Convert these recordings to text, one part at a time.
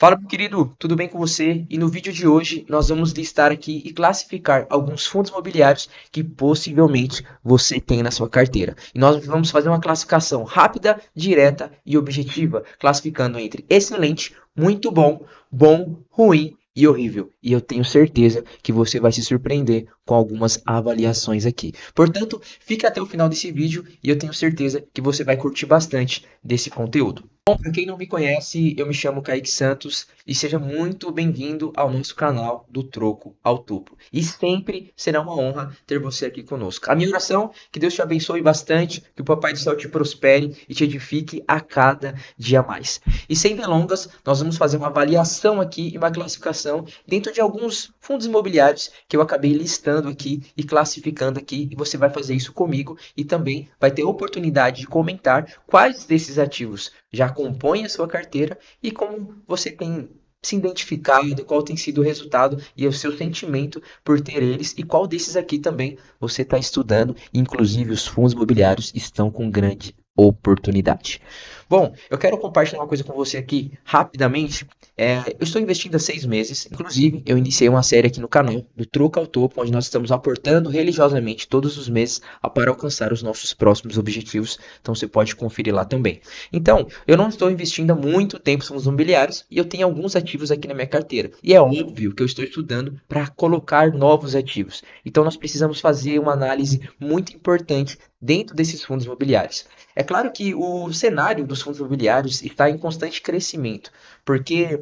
Fala, meu querido, tudo bem com você? E no vídeo de hoje nós vamos listar aqui e classificar alguns fundos imobiliários que possivelmente você tem na sua carteira. E nós vamos fazer uma classificação rápida, direta e objetiva, classificando entre excelente, muito bom, bom, ruim e horrível. E eu tenho certeza que você vai se surpreender com algumas avaliações aqui. Portanto, fique até o final desse vídeo e eu tenho certeza que você vai curtir bastante desse conteúdo. Bom, para quem não me conhece, eu me chamo Kaique Santos e seja muito bem-vindo ao nosso canal do Troco ao Topo. E sempre será uma honra ter você aqui conosco. A minha oração é que Deus te abençoe bastante, que o Papai do Céu te prospere e te edifique a cada dia mais. E sem delongas, nós vamos fazer uma avaliação aqui e uma classificação dentro de alguns fundos imobiliários que eu acabei listando aqui e classificando aqui. E você vai fazer isso comigo e também vai ter a oportunidade de comentar quais desses ativos já compõem a sua carteira e como você tem se identificado, qual tem sido o resultado e o seu sentimento por ter eles e qual desses aqui também você está estudando. Inclusive, os fundos imobiliários estão com grande oportunidade. Bom, eu quero compartilhar uma coisa com você aqui rapidamente. Eu estou investindo há 6 meses. Inclusive, eu iniciei uma série aqui no canal do Troco ao Topo, onde nós estamos aportando religiosamente todos os meses para alcançar os nossos próximos objetivos. Então, você pode conferir lá também. Então, eu não estou investindo há muito tempo em fundos imobiliários e eu tenho alguns ativos aqui na minha carteira. E é óbvio que eu estou estudando para colocar novos ativos. Então, nós precisamos fazer uma análise muito importante dentro desses fundos imobiliários. É claro que o cenário dos fundos imobiliários está em constante crescimento, porque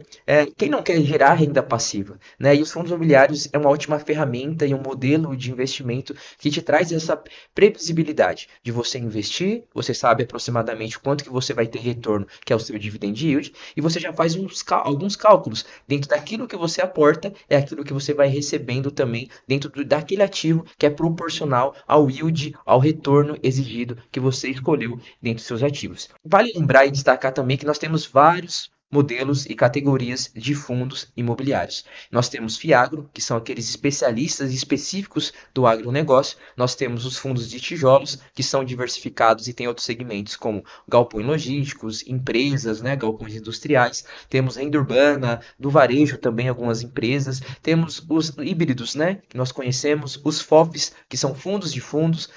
quem não quer gerar renda passiva, né? E os fundos imobiliários é uma ótima ferramenta e um modelo de investimento que te traz essa previsibilidade de você investir, você sabe aproximadamente quanto que você vai ter retorno, que é o seu dividend yield, e você já faz alguns cálculos dentro daquilo que você aporta, é aquilo que você vai recebendo também dentro daquele ativo que é proporcional ao yield, ao retorno exigido que você escolheu dentro dos seus ativos. Vale lembrar e destacar também que nós temos vários modelos e categorias de fundos imobiliários. Nós temos Fiagro, que são aqueles especialistas específicos do agronegócio. Nós temos os fundos de tijolos, que são diversificados e tem outros segmentos como galpões logísticos, empresas, né, galpões industriais. Temos renda urbana, do varejo também algumas empresas. Temos os híbridos, né, que nós conhecemos, os FOFs, que são fundos de fundos,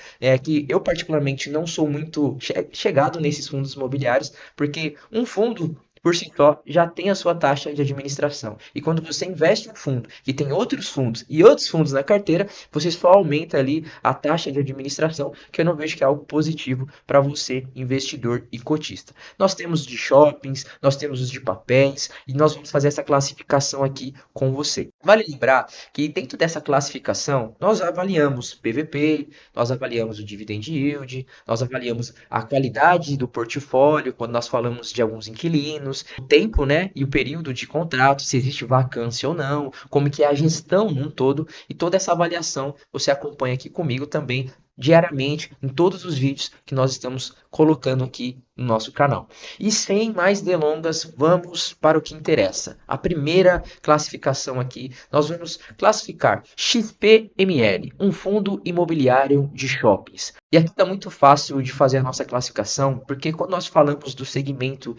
que eu particularmente não sou muito chegado nesses fundos imobiliários, porque um fundo por si só já tem a sua taxa de administração. E quando você investe em um fundo que tem outros fundos e outros fundos na carteira, você só aumenta ali a taxa de administração, que eu não vejo que é algo positivo para você, investidor e cotista. Nós temos de shoppings, nós temos os de papéis e nós vamos fazer essa classificação aqui com você. Vale lembrar que dentro dessa classificação nós avaliamos PVP, nós avaliamos o dividend yield, nós avaliamos a qualidade do portfólio quando nós falamos de alguns inquilinos, o tempo, né, e o período de contrato, se existe vacância ou não, como que é a gestão num todo, e toda essa avaliação você acompanha aqui comigo também diariamente em todos os vídeos que nós estamos colocando aqui no nosso canal. E sem mais delongas, vamos para o que interessa. A primeira classificação aqui, nós vamos classificar XPML, um fundo imobiliário de shoppings. E aqui está muito fácil de fazer a nossa classificação, porque quando nós falamos do segmento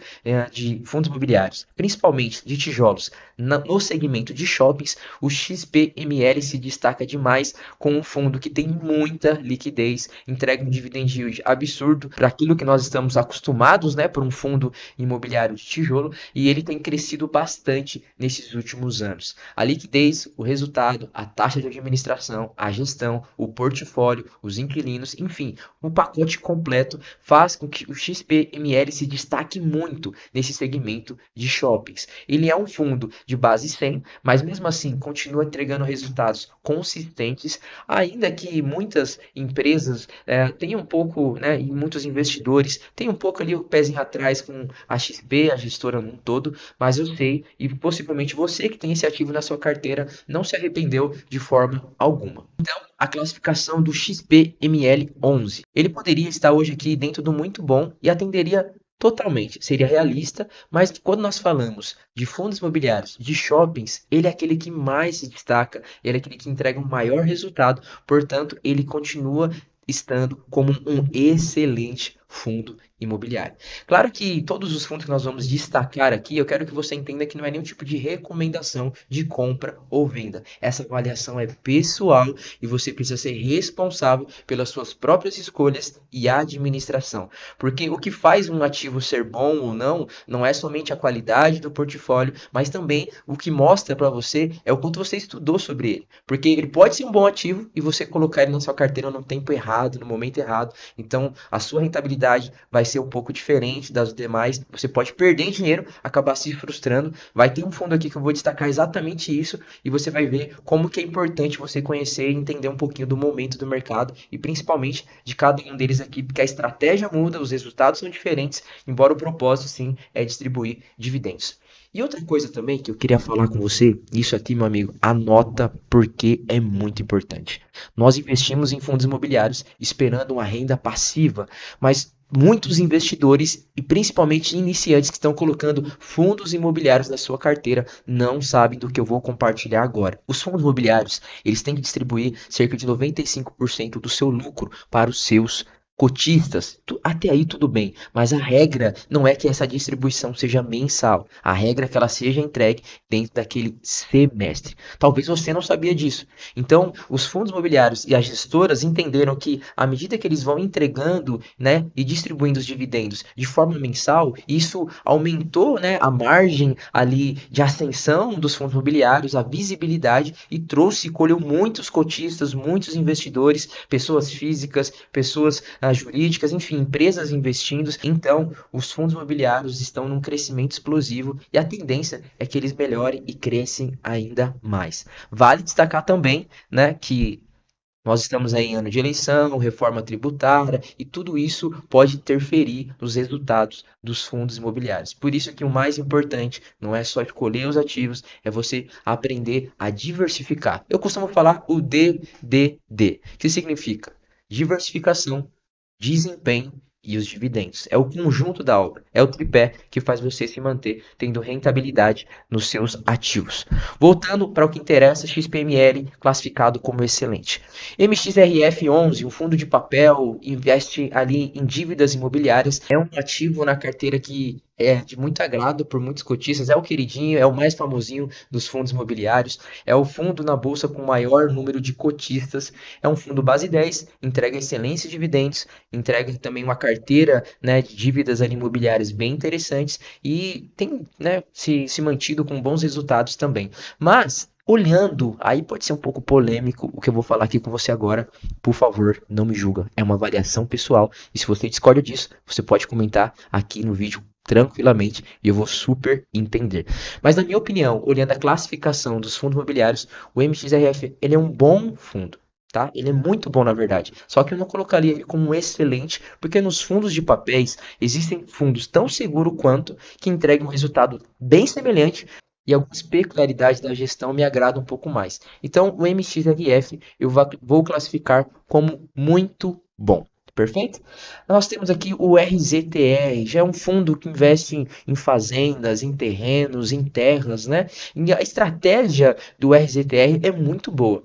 de fundos imobiliários, principalmente de tijolos, no segmento de shoppings, o XPML se destaca demais com um fundo que tem muita liquidez, entrega um dividend yield absurdo para aquilo que nós estamos acostumados, né, por um fundo imobiliário de tijolo, e ele tem crescido bastante nesses últimos anos. A liquidez, o resultado, a taxa de administração, a gestão, o portfólio, os inquilinos, enfim, o pacote completo faz com que o XPML se destaque muito nesse segmento de shoppings. Ele é um fundo de base 100, mas mesmo assim continua entregando resultados consistentes, ainda que muitas empresas tenham um pouco, né, e muitos investidores tenham um pouco ali o pezinho atrás com a XP, a gestora num todo, mas eu sei, e possivelmente você que tem esse ativo na sua carteira não se arrependeu de forma alguma. Então, a classificação do XPML 11. Ele poderia estar hoje aqui dentro do muito bom e atenderia totalmente, seria realista, mas quando nós falamos de fundos imobiliários, de shoppings, ele é aquele que mais se destaca, ele é aquele que entrega um maior resultado, portanto, ele continua estando como um excelente fundo imobiliário. Claro que todos os fundos que nós vamos destacar aqui, eu quero que você entenda que não é nenhum tipo de recomendação de compra ou venda. Essa avaliação é pessoal e você precisa ser responsável pelas suas próprias escolhas e administração. Porque o que faz um ativo ser bom ou não, não é somente a qualidade do portfólio, mas também o que mostra para você é o quanto você estudou sobre ele. Porque ele pode ser um bom ativo e você colocar ele na sua carteira no tempo errado, no momento errado. Então, a sua rentabilidade vai ser um pouco diferente das demais. Você pode perder dinheiro, acabar se frustrando. Vai ter um fundo aqui que eu vou destacar exatamente isso e você vai ver como que é importante você conhecer e entender um pouquinho do momento do mercado e principalmente de cada um deles aqui, porque a estratégia muda, os resultados são diferentes, embora o propósito sim é distribuir dividendos. E outra coisa também que eu queria falar com você, isso aqui, meu amigo, anota porque é muito importante. Nós investimos em fundos imobiliários esperando uma renda passiva, mas muitos investidores e principalmente iniciantes que estão colocando fundos imobiliários na sua carteira não sabem do que eu vou compartilhar agora. Os fundos imobiliários, eles têm que distribuir cerca de 95% do seu lucro para os seus cotistas. Até aí tudo bem, mas a regra não é que essa distribuição seja mensal. A regra é que ela seja entregue dentro daquele semestre. Talvez você não sabia disso. Então, os fundos imobiliários e as gestoras entenderam que à medida que eles vão entregando, né, e distribuindo os dividendos de forma mensal, isso aumentou, né, a margem ali de ascensão dos fundos imobiliários, a visibilidade e trouxe, colheu muitos cotistas, muitos investidores, pessoas físicas, pessoas jurídicas, enfim, empresas investindo. Então, os fundos imobiliários estão num crescimento explosivo e a tendência é que eles melhorem e crescem ainda mais. Vale destacar também, né, que nós estamos aí em ano de eleição, reforma tributária e tudo isso pode interferir nos resultados dos fundos imobiliários. Por isso que o mais importante não é só escolher os ativos, é você aprender a diversificar. Eu costumo falar o DDD, que significa diversificação, desempenho e os dividendos. É o conjunto da obra, é o tripé que faz você se manter tendo rentabilidade nos seus ativos. Voltando para o que interessa, XPML classificado como excelente. MXRF11, um fundo de papel, investe ali em dívidas imobiliárias, é um ativo na carteira que é de muito agrado por muitos cotistas, é o queridinho, é o mais famosinho dos fundos imobiliários, é o fundo na bolsa com maior número de cotistas, é um fundo base 10, entrega excelentes dividendos, entrega também uma carteira, né, de dívidas ali imobiliárias bem interessantes e tem, né, se mantido com bons resultados também. Mas olhando, aí pode ser um pouco polêmico o que eu vou falar aqui com você agora. Por favor, não me julga. É uma avaliação pessoal. E se você discorda disso, você pode comentar aqui no vídeo tranquilamente e eu vou super entender. Mas na minha opinião, olhando a classificação dos fundos imobiliários, o MXRF ele é um bom fundo. Tá? Ele é muito bom, na verdade. Só que eu não colocaria ele como um excelente, porque nos fundos de papéis existem fundos tão seguros quanto que entregam um resultado bem semelhante e algumas peculiaridades da gestão me agradam um pouco mais. Então, o MXRF eu vou classificar como muito bom. Perfeito? Nós temos aqui o RZTR, já é um fundo que investe em fazendas, em terrenos, em terras, né? E a estratégia do RZTR é muito boa.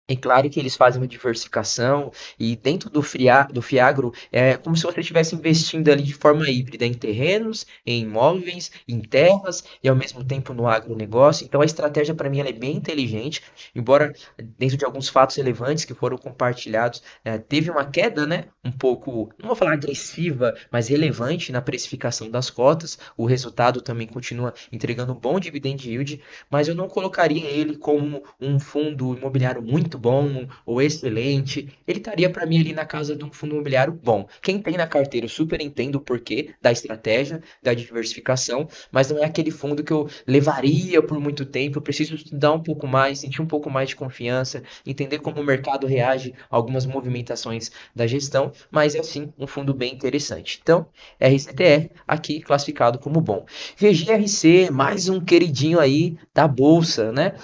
É claro que eles fazem uma diversificação e dentro do Fiagro é como se você estivesse investindo ali de forma híbrida em terrenos, em imóveis, em terras e ao mesmo tempo no agronegócio. Então a estratégia para mim ela é bem inteligente, embora dentro de alguns fatos relevantes que foram compartilhados, teve uma queda, né, um pouco, não vou falar agressiva, mas relevante na precificação das cotas. O resultado também continua entregando um bom dividend yield, mas eu não colocaria ele como um fundo imobiliário muito bom ou excelente. Ele estaria para mim ali na casa de um fundo imobiliário bom. Quem tem na carteira, eu super entendo o porquê da estratégia, da diversificação, mas não é aquele fundo que eu levaria por muito tempo. Eu preciso estudar um pouco mais, sentir um pouco mais de confiança, entender como o mercado reage a algumas movimentações da gestão, mas é sim um fundo bem interessante. Então, RCTR aqui classificado como bom. VGRC, mais um queridinho aí da bolsa, né?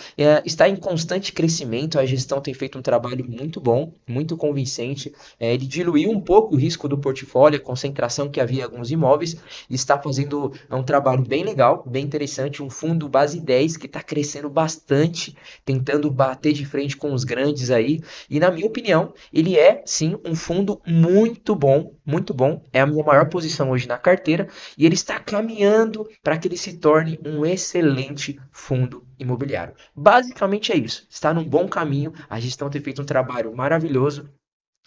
Está em constante crescimento, a gestão tem feito um trabalho muito bom, muito convincente. Ele diluiu um pouco o risco do portfólio, a concentração que havia em alguns imóveis, e está fazendo um trabalho bem legal, bem interessante, um fundo base 10 que está crescendo bastante, tentando bater de frente com os grandes aí, e na minha opinião, ele é sim um fundo muito bom, é a minha maior posição hoje na carteira e ele está caminhando para que ele se torne um excelente fundo imobiliário. Basicamente é isso, está num bom caminho, a gestão tem feito um trabalho maravilhoso.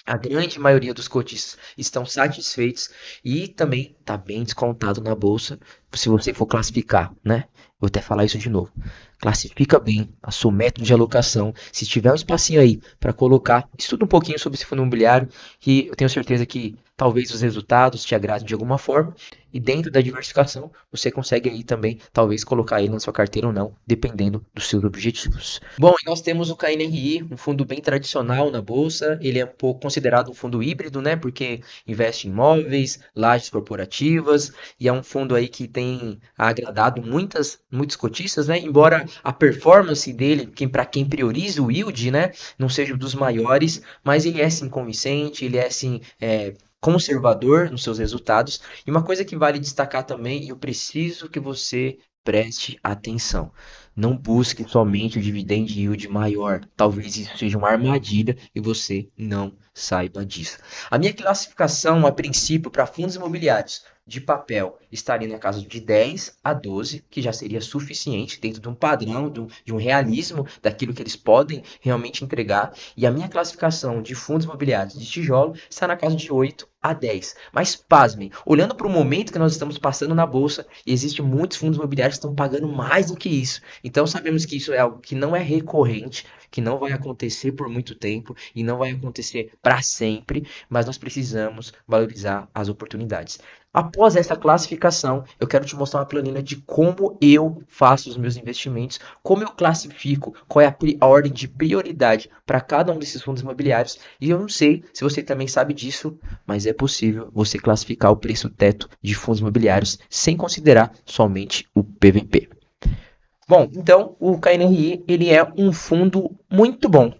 A grande maioria dos cotistas estão satisfeitos e também está bem descontado na bolsa. Se você for classificar, né? Vou até falar isso de novo. Classifica bem a seu método de alocação. Se tiver um espacinho aí para colocar, estuda um pouquinho sobre esse fundo imobiliário, que eu tenho certeza que talvez os resultados te agradem de alguma forma. E dentro da diversificação, você consegue aí também, talvez, colocar ele na sua carteira ou não, dependendo dos seus objetivos. Bom, e nós temos o KNRI, um fundo bem tradicional na bolsa. Ele é um pouco considerado um fundo híbrido, né? Porque investe em imóveis, lajes corporativas, e é um fundo aí que tem agradado muitos cotistas, né? Embora a performance dele, para quem prioriza o yield, né, não seja dos maiores, mas ele é sim convincente, ele é sim conservador nos seus resultados. E uma coisa que vale destacar também, eu preciso que você preste atenção. Não busque somente o dividend yield maior. Talvez isso seja uma armadilha e você não saiba disso. A minha classificação, a princípio, para fundos imobiliários de papel estaria na casa de 10 a 12, que já seria suficiente dentro de um padrão, de um realismo daquilo que eles podem realmente entregar. E a minha classificação de fundos imobiliários de tijolo está na casa de 8 a 10. Mas pasmem, olhando para o momento que nós estamos passando na bolsa, existem muitos fundos imobiliários que estão pagando mais do que isso. Então sabemos que isso é algo que não é recorrente, que não vai acontecer por muito tempo e não vai acontecer para sempre, mas nós precisamos valorizar as oportunidades. Após essa classificação, eu quero te mostrar uma planilha de como eu faço os meus investimentos, como eu classifico, qual é a ordem de prioridade para cada um desses fundos imobiliários. E eu não sei se você também sabe disso, mas é possível você classificar o preço teto de fundos imobiliários sem considerar somente o PVP. Bom, então o KNRI ele é um fundo muito bom.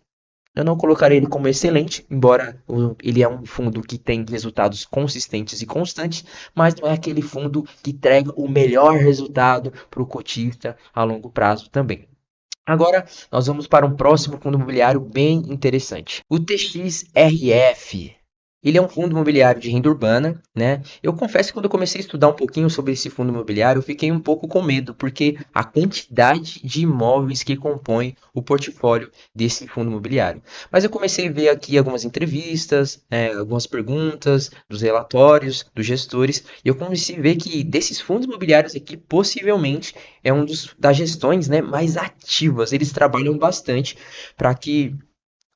Eu não colocaria ele como excelente, embora ele é um fundo que tem resultados consistentes e constantes, mas não é aquele fundo que entrega o melhor resultado para o cotista a longo prazo também. Agora, nós vamos para um próximo fundo imobiliário bem interessante. O TXRF. Ele é um fundo imobiliário de renda urbana, né? Eu confesso que quando eu comecei a estudar um pouquinho sobre esse fundo imobiliário, eu fiquei um pouco com medo, porque a quantidade de imóveis que compõem o portfólio desse fundo imobiliário. Mas eu comecei a ver aqui algumas entrevistas, algumas perguntas dos relatórios, dos gestores, e eu comecei a ver que desses fundos imobiliários aqui, possivelmente, é um das gestões, né, mais ativas. Eles trabalham bastante para que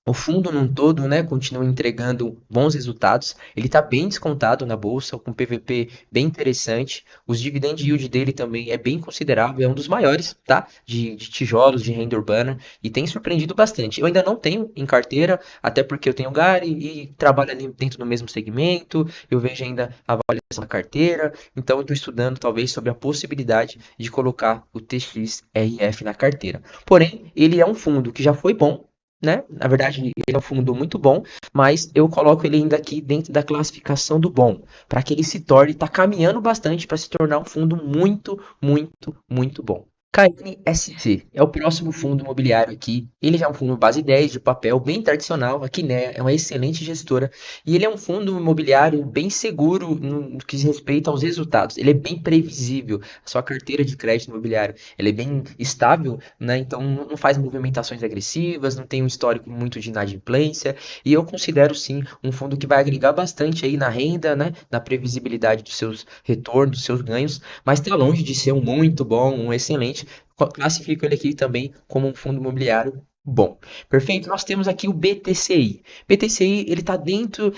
o fundo num todo, né, continua entregando bons resultados. Ele está bem descontado na bolsa, com PVP bem interessante. Os dividend yield dele também é bem considerável, é um dos maiores, tá? De tijolos, de renda urbana, e tem surpreendido bastante. Eu ainda não tenho em carteira, até porque eu tenho Gari e trabalho ali dentro do mesmo segmento. Eu vejo ainda a avaliação da carteira, então eu estou estudando talvez sobre a possibilidade de colocar o TXRF na carteira. Porém, ele é um fundo que já foi bom, né? Na verdade, ele é um fundo muito bom, mas eu coloco ele ainda aqui dentro da classificação do bom, para que ele se torne, está caminhando bastante para se tornar um fundo muito, muito, muito bom. KNSC é o próximo fundo imobiliário aqui. Ele já é um fundo base 10 de papel, bem tradicional. Aqui, né, é uma excelente gestora. E ele é um fundo imobiliário bem seguro no que diz respeito aos resultados. Ele é bem previsível. A sua carteira de crédito imobiliário ela é bem estável, né? Então não faz movimentações agressivas, não tem um histórico muito de inadimplência. E eu considero sim um fundo que vai agregar bastante aí na renda, né, na previsibilidade dos seus retornos, dos seus ganhos, mas está longe de ser um muito bom, um excelente. Classifico ele aqui também como um fundo imobiliário bom. Perfeito? Nós temos aqui o BTCI. BTCI ele está dentro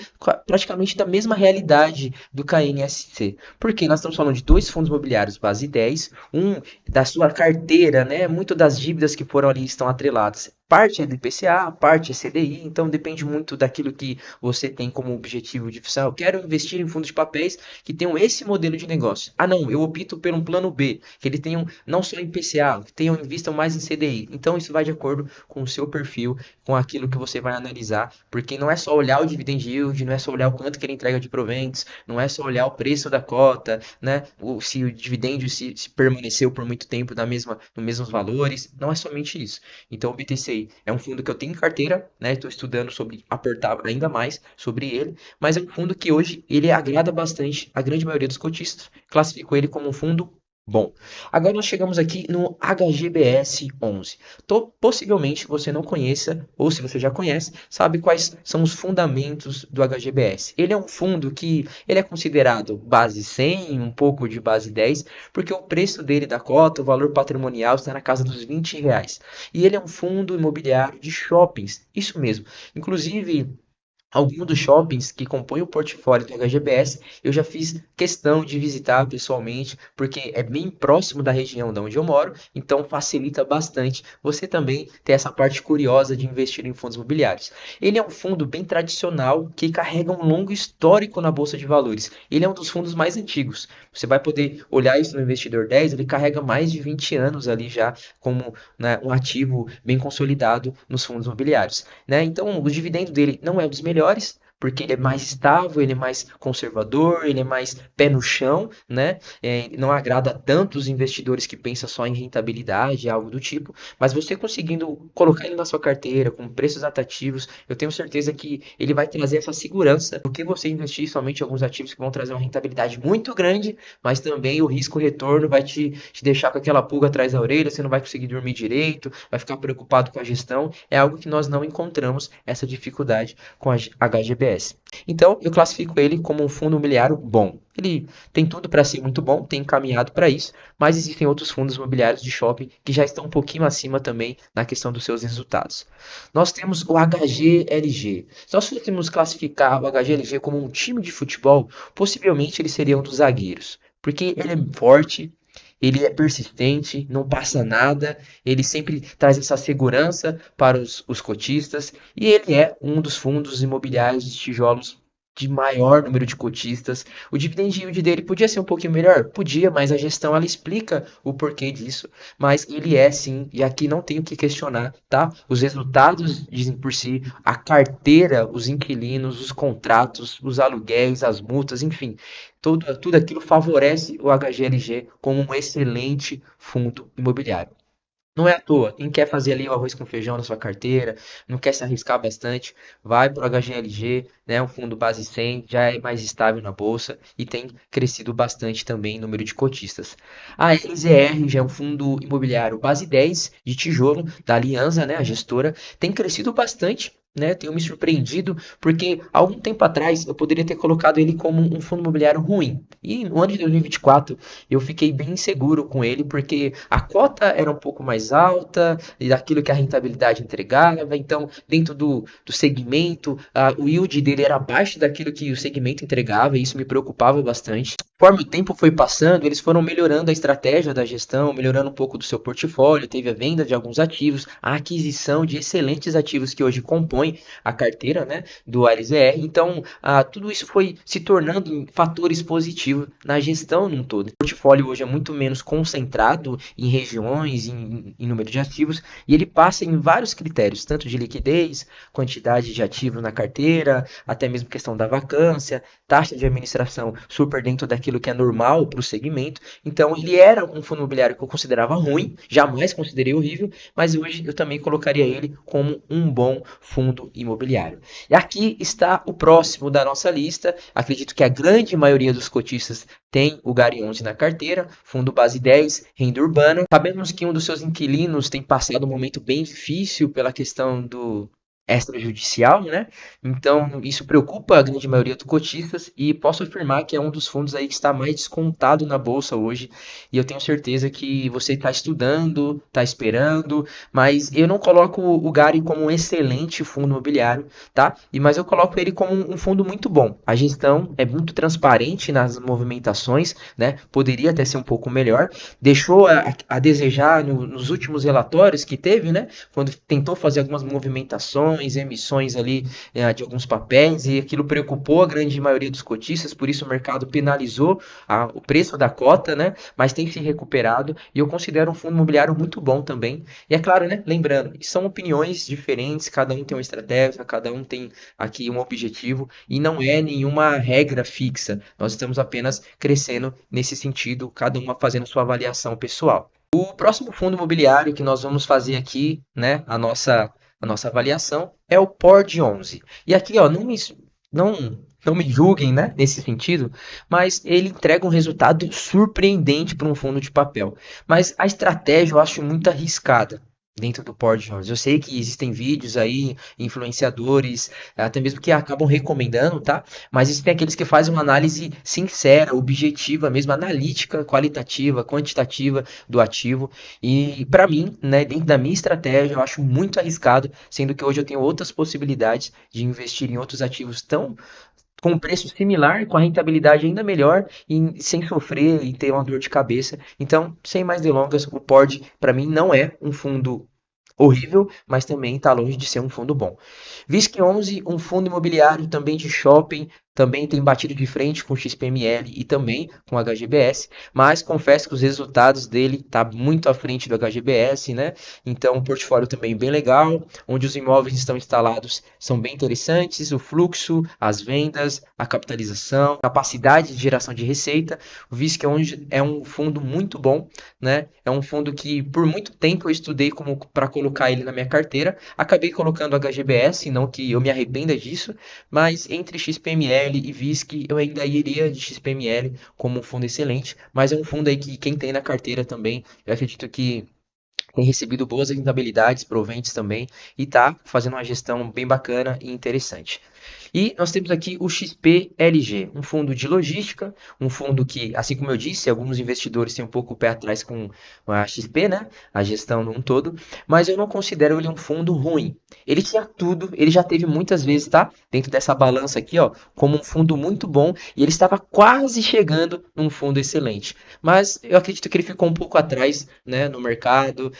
praticamente da mesma realidade do KNSC. Porque nós estamos falando de dois fundos imobiliários base 10, um da sua carteira, né? Muito das dívidas que foram ali estão atreladas. Parte é do IPCA, parte é CDI, então depende muito daquilo que você tem como objetivo de eu quero investir em fundos de papéis que tenham esse modelo de negócio. Ah, não, eu opto por um plano B, que ele tenham não só IPCA, que tenham investam mais em CDI. Então isso vai de acordo com o seu perfil, com aquilo que você vai analisar, porque não é só olhar o dividend yield, não é só olhar o quanto que ele entrega de proventos, não é só olhar o preço da cota, né? Se o dividend se permaneceu por muito tempo nos mesmos valores, não é somente isso. Então o BTCI que é um fundo que eu tenho em carteira, né? Estou estudando sobre apertar ainda mais sobre ele, mas é um fundo que hoje ele agrada bastante a grande maioria dos cotistas. Classifico ele como um fundo bom. Agora nós chegamos aqui no HGBS 11. Possivelmente você não conheça, ou se você já conhece, sabe quais são os fundamentos do HGBS. Ele é um fundo que ele é considerado base 100, um pouco de base 10, porque o preço dele da cota, o valor patrimonial está na casa dos R$ 20. E ele é um fundo imobiliário de shoppings, isso mesmo. Inclusive, alguns dos shoppings que compõem o portfólio do HGBS, eu já fiz questão de visitar pessoalmente, porque é bem próximo da região de onde eu moro, então facilita bastante você também ter essa parte curiosa de investir em fundos imobiliários. Ele é um fundo bem tradicional que carrega um longo histórico na Bolsa de Valores. Ele é um dos fundos mais antigos. Você vai poder olhar isso no Investidor 10, ele carrega mais de 20 anos ali já como, né, um ativo bem consolidado nos fundos imobiliários, né? Então, o dividendo dele não é um dos melhores, porque ele é mais estável, ele é mais conservador, ele é mais pé no chão, né? Não agrada tanto os investidores que pensam só em rentabilidade, algo do tipo, mas você conseguindo colocar ele na sua carteira com preços atrativos, eu tenho certeza que ele vai trazer essa segurança, porque você investir somente em alguns ativos que vão trazer uma rentabilidade muito grande, mas também o risco-retorno vai te deixar com aquela pulga atrás da orelha, você não vai conseguir dormir direito, vai ficar preocupado com a gestão, é algo que nós não encontramos essa dificuldade com a HGBS. Então, eu classifico ele como um fundo imobiliário bom. Ele tem tudo para ser muito bom, tem encaminhado para isso, mas existem outros fundos imobiliários de shopping que já estão um pouquinho acima também na questão dos seus resultados. Nós temos o HGLG. Se nós fôssemos classificar o HGLG como um time de futebol, possivelmente ele seria um dos zagueiros, porque ele é forte, ele é persistente, não passa nada, ele sempre traz essa segurança para os cotistas e ele é um dos fundos imobiliários de tijolos de maior número de cotistas. O dividend yield dele podia ser um pouquinho melhor? Podia, mas a gestão ela explica o porquê disso. Mas ele é sim, e aqui não tenho que questionar, tá? Os resultados dizem por si, a carteira, os inquilinos, os contratos, os aluguéis, as multas, enfim, tudo aquilo favorece o HGLG como um excelente fundo imobiliário. Não é à toa, quem quer fazer ali o arroz com feijão na sua carteira, não quer se arriscar bastante, vai para o HGLG, né, um fundo base 100, já é mais estável na bolsa e tem crescido bastante também em número de cotistas. A LZR já é um fundo imobiliário base 10 de tijolo da Aliança, né, a gestora, tem crescido bastante, né, tenho me surpreendido, porque há algum tempo atrás eu poderia ter colocado ele como um fundo imobiliário ruim. E no ano de 2024 eu fiquei bem inseguro com ele, porque a cota era um pouco mais alta e daquilo que a rentabilidade entregava, então dentro do segmento, o yield dele era abaixo daquilo que o segmento entregava, e isso me preocupava bastante. Conforme o tempo foi passando, eles foram melhorando a estratégia da gestão, melhorando um pouco do seu portfólio, teve a venda de alguns ativos, a aquisição de excelentes ativos que hoje compõem a carteira, né, do LZR. Então, tudo isso foi se tornando fatores positivos na gestão num todo. O portfólio hoje é muito menos concentrado em regiões, em número de ativos, e ele passa em vários critérios, tanto de liquidez, quantidade de ativos na carteira, até mesmo questão da vacância, taxa de administração super dentro daquilo que é normal para o segmento. Então, ele era um fundo imobiliário que eu considerava ruim, jamais considerei horrível, mas hoje eu também colocaria ele como um bom fundo imobiliário. E aqui está o próximo da nossa lista. Acredito que a grande maioria dos cotistas tem o GARI 11 na carteira, fundo base 10, renda urbana. Sabemos que um dos seus inquilinos tem passado um momento bem difícil pela questão do extrajudicial, né? Então isso preocupa a grande maioria dos cotistas e posso afirmar que é um dos fundos aí que está mais descontado na bolsa hoje, e eu tenho certeza que você está estudando, está esperando, mas eu não coloco o Gari como um excelente fundo imobiliário, tá? Mas eu coloco ele como um fundo muito bom. A gestão é muito transparente nas movimentações, né? Poderia até ser um pouco melhor, deixou a desejar nos últimos relatórios que teve, né? Quando tentou fazer algumas movimentações, emissões ali de alguns papéis, e aquilo preocupou a grande maioria dos cotistas, por isso o mercado penalizou o preço da cota, né? Mas tem se recuperado e eu considero um fundo imobiliário muito bom também. E é claro, né? Lembrando, são opiniões diferentes, cada um tem uma estratégia, cada um tem aqui um objetivo e não é nenhuma regra fixa. Nós estamos apenas crescendo nesse sentido, cada uma fazendo sua avaliação pessoal. O próximo fundo imobiliário que nós vamos fazer aqui, né, a nossa a nossa avaliação é o PORD 11. E aqui, ó, não me julguem, né, nesse sentido, mas ele entrega um resultado surpreendente para um fundo de papel. Mas a estratégia eu acho muito arriscada dentro do Port Jones. Eu sei que existem vídeos aí, influenciadores, até mesmo que acabam recomendando, tá? Mas existem aqueles que fazem uma análise sincera, objetiva mesmo, analítica, qualitativa, quantitativa do ativo. E para mim, né, dentro da minha estratégia, eu acho muito arriscado, sendo que hoje eu tenho outras possibilidades de investir em outros ativos tão com um preço similar, com a rentabilidade ainda melhor e sem sofrer e ter uma dor de cabeça. Então, sem mais delongas, o Pord para mim não é um fundo horrível, mas também está longe de ser um fundo bom. VISC 11, um fundo imobiliário também de shopping, também tem batido de frente com o XPML e também com o HGBS, mas confesso que os resultados dele tá muito à frente do HGBS, né? Então, um portfólio também bem legal, onde os imóveis estão instalados são bem interessantes, o fluxo, as vendas, a capitalização, capacidade de geração de receita. O VISC 11 é um fundo muito bom, né? É um fundo que por muito tempo eu estudei como para colocar ele na minha carteira. Acabei colocando HGBS, não que eu me arrependa disso, mas entre XPML e VISC eu ainda iria de XPML como um fundo excelente, mas é um fundo aí que quem tem na carteira também, eu acredito que tem recebido boas rentabilidades, proventes também, e está fazendo uma gestão bem bacana e interessante. E nós temos aqui o XPLG, um fundo de logística, um fundo que, assim como eu disse, alguns investidores têm um pouco o pé atrás com a XP, né? A gestão num todo, mas eu não considero ele um fundo ruim. Ele tinha tudo, ele já teve muitas vezes, tá? Dentro dessa balança aqui, ó, como um fundo muito bom, e ele estava quase chegando num fundo excelente. Mas eu acredito que ele ficou um pouco atrás, né, no mercado.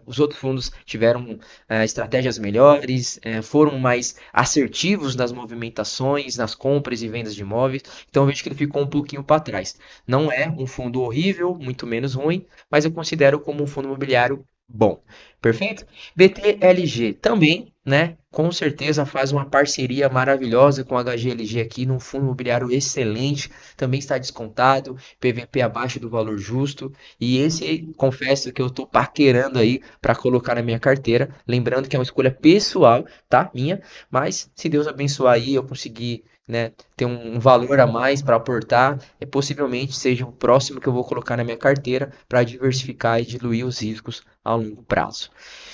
Os outros fundos tiveram estratégias melhores, foram mais assertivos nas movimentações, nas compras e vendas de imóveis. Então eu vejo que ele ficou um pouquinho para trás. Não é um fundo horrível, muito menos ruim, mas eu considero como um fundo imobiliário bom. Perfeito? BTLG também, né? Com certeza faz uma parceria maravilhosa com a HGLG aqui num fundo imobiliário excelente. Também está descontado, PVP abaixo do valor justo. E esse, confesso que eu estou paquerando aí para colocar na minha carteira. Lembrando que é uma escolha pessoal, tá? Minha. Mas se Deus abençoar aí, eu conseguir, né, ter um valor a mais para aportar, possivelmente seja o próximo que eu vou colocar na minha carteira para diversificar e diluir os riscos a longo prazo.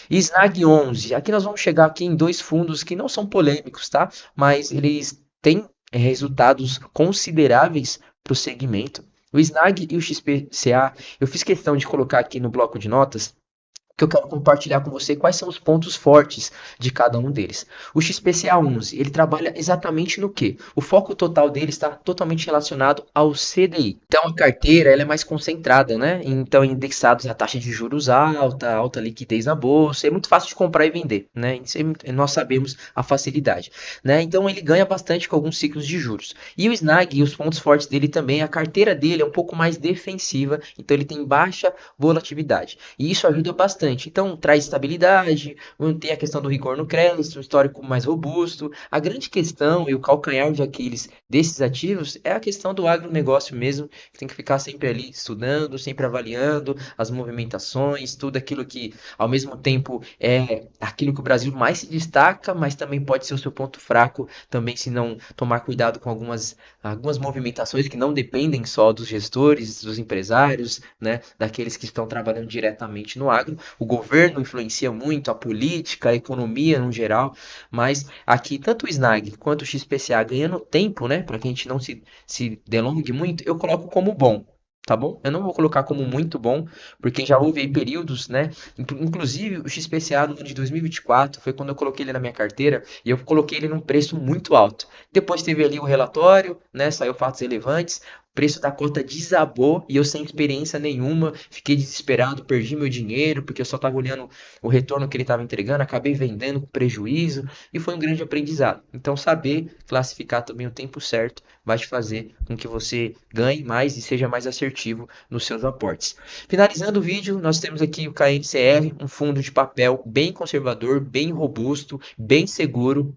E Snag 11, aqui nós vamos chegar aqui em dois fundos que não são polêmicos, tá? Mas eles têm resultados consideráveis para o segmento. O Snag e o XPCA, eu fiz questão de colocar aqui no bloco de notas, que eu quero compartilhar com você quais são os pontos fortes de cada um deles. O XPCA 11, ele trabalha exatamente no quê? O foco total dele está totalmente relacionado ao CDI. Então a carteira ela é mais concentrada, né? Então indexados à taxa de juros alta, alta liquidez na bolsa, é muito fácil de comprar e vender, né? Nós sabemos a facilidade, né? Então ele ganha bastante com alguns ciclos de juros. E o Snag, os pontos fortes dele também, a carteira dele é um pouco mais defensiva, então ele tem baixa volatilidade. E isso ajuda bastante. Então, traz estabilidade, tem a questão do rigor no crédito, um histórico mais robusto. A grande questão e o calcanhar de Aquiles desses ativos é a questão do agronegócio mesmo, que tem que ficar sempre ali estudando, sempre avaliando as movimentações, tudo aquilo que, ao mesmo tempo, é aquilo que o Brasil mais se destaca, mas também pode ser o seu ponto fraco, também se não tomar cuidado com algumas movimentações que não dependem só dos gestores, dos empresários, né, daqueles que estão trabalhando diretamente no agro. O governo influencia muito, a política, a economia no geral, mas aqui tanto o Snag quanto o XPCA ganhando tempo, né, para que a gente não se delongue muito, eu coloco como bom. Tá bom? Eu não vou colocar como muito bom, porque já houve aí períodos, né? Inclusive o XPCA no ano de 2024 foi quando eu coloquei ele na minha carteira e eu coloquei ele num preço muito alto. Depois teve ali o relatório, né? Saiu fatos relevantes, o preço da cota desabou e eu sem experiência nenhuma, fiquei desesperado, perdi meu dinheiro, porque eu só estava olhando o retorno que ele estava entregando, acabei vendendo com prejuízo e foi um grande aprendizado. Então, saber classificar também o tempo certo vai te fazer com que você ganhe mais e seja mais assertivo nos seus aportes. Finalizando o vídeo, nós temos aqui o KNCR, um fundo de papel bem conservador, bem robusto, bem seguro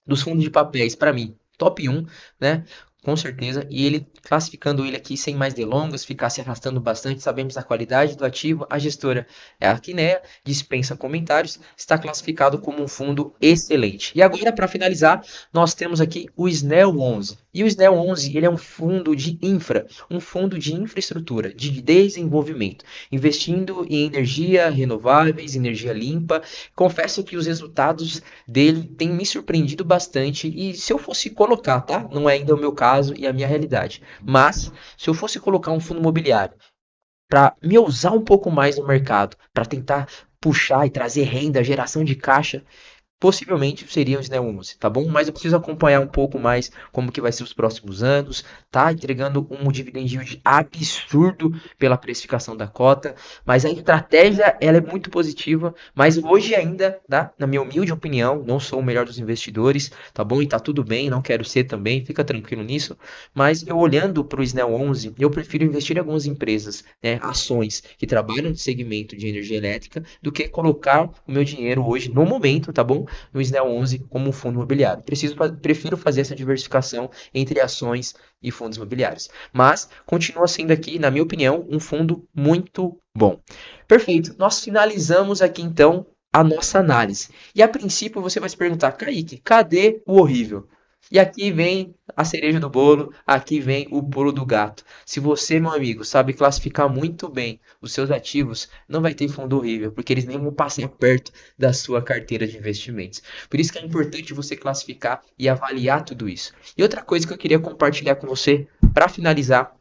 dos fundos de papéis, para mim, top 1, né? com certeza, e ele classificando ele aqui sem mais delongas, ficar se arrastando bastante, sabemos a qualidade do ativo, a gestora é a Kinea, dispensa comentários, está classificado como um fundo excelente. E agora, para finalizar, nós temos aqui o SNEL 11. E o SNEL 11, ele é um fundo de infra, um fundo de infraestrutura, de desenvolvimento, investindo em energia renováveis, energia limpa. Confesso que os resultados dele têm me surpreendido bastante e se eu fosse colocar, tá? Não é ainda o meu caso e a minha realidade, mas se eu fosse colocar um fundo imobiliário para me usar um pouco mais no mercado, para tentar puxar e trazer renda, geração de caixa, possivelmente seria o SNEL 11, tá bom? Mas eu preciso acompanhar um pouco mais como que vai ser os próximos anos, tá? Entregando um dividend yield absurdo pela precificação da cota, mas a estratégia ela é muito positiva, mas hoje ainda, tá? Na minha humilde opinião, não sou o melhor dos investidores, tá bom? E tá tudo bem, não quero ser também, fica tranquilo nisso, mas eu olhando para o SNEL 11, eu prefiro investir em algumas empresas, né, ações que trabalham no segmento de energia elétrica, do que colocar o meu dinheiro hoje, no momento, tá bom? No SNEL 11 como um fundo imobiliário. Prefiro fazer essa diversificação entre ações e fundos imobiliários. Mas continua sendo aqui, na minha opinião, um fundo muito bom. Perfeito. Nós finalizamos aqui então a nossa análise. E a princípio você vai se perguntar, Kaique, cadê o horrível? E aqui vem a cereja do bolo, aqui vem o pulo do gato. Se você, meu amigo, sabe classificar muito bem os seus ativos, não vai ter fundo horrível, porque eles nem vão passar perto da sua carteira de investimentos. Por isso que é importante você classificar e avaliar tudo isso. E outra coisa que eu queria compartilhar com você, para finalizar,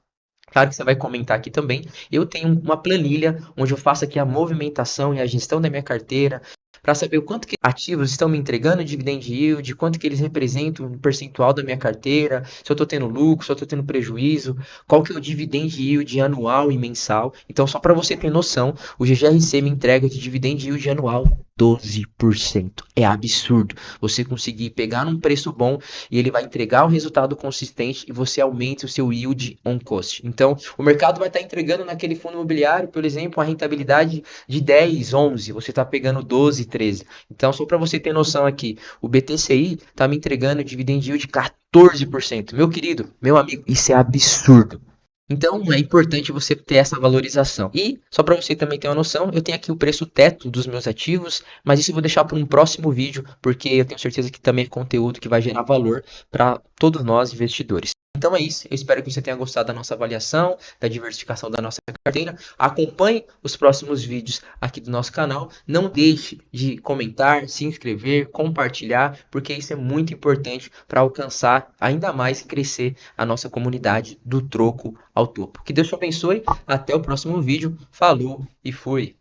claro que você vai comentar aqui também, eu tenho uma planilha onde eu faço aqui a movimentação e a gestão da minha carteira, para saber o quanto que ativos estão me entregando dividend yield, quanto que eles representam um percentual da minha carteira, se eu estou tendo lucro, se eu estou tendo prejuízo, qual que é o dividend yield anual e mensal. Então, só para você ter noção, o GGRC me entrega de dividend yield anual 12%. É absurdo. Você conseguir pegar num preço bom e ele vai entregar um resultado consistente e você aumenta o seu yield on cost. Então, o mercado vai estar entregando naquele fundo imobiliário, por exemplo, a rentabilidade de 10, 11, você está pegando 12, 13. Então, só para você ter noção aqui, o BTCI está me entregando dividend yield de 14%. Meu querido, meu amigo, isso é absurdo. Então é importante você ter essa valorização. E só para você também ter uma noção, eu tenho aqui o preço teto dos meus ativos, mas isso eu vou deixar para um próximo vídeo, porque eu tenho certeza que também é conteúdo que vai gerar valor para todos nós investidores. Então é isso, eu espero que você tenha gostado da nossa avaliação, da diversificação da nossa carteira. Acompanhe os próximos vídeos aqui do nosso canal. Não deixe de comentar, se inscrever, compartilhar, porque isso é muito importante para alcançar ainda mais e crescer a nossa comunidade do troco ao topo. Que Deus te abençoe, até o próximo vídeo. Falou e fui!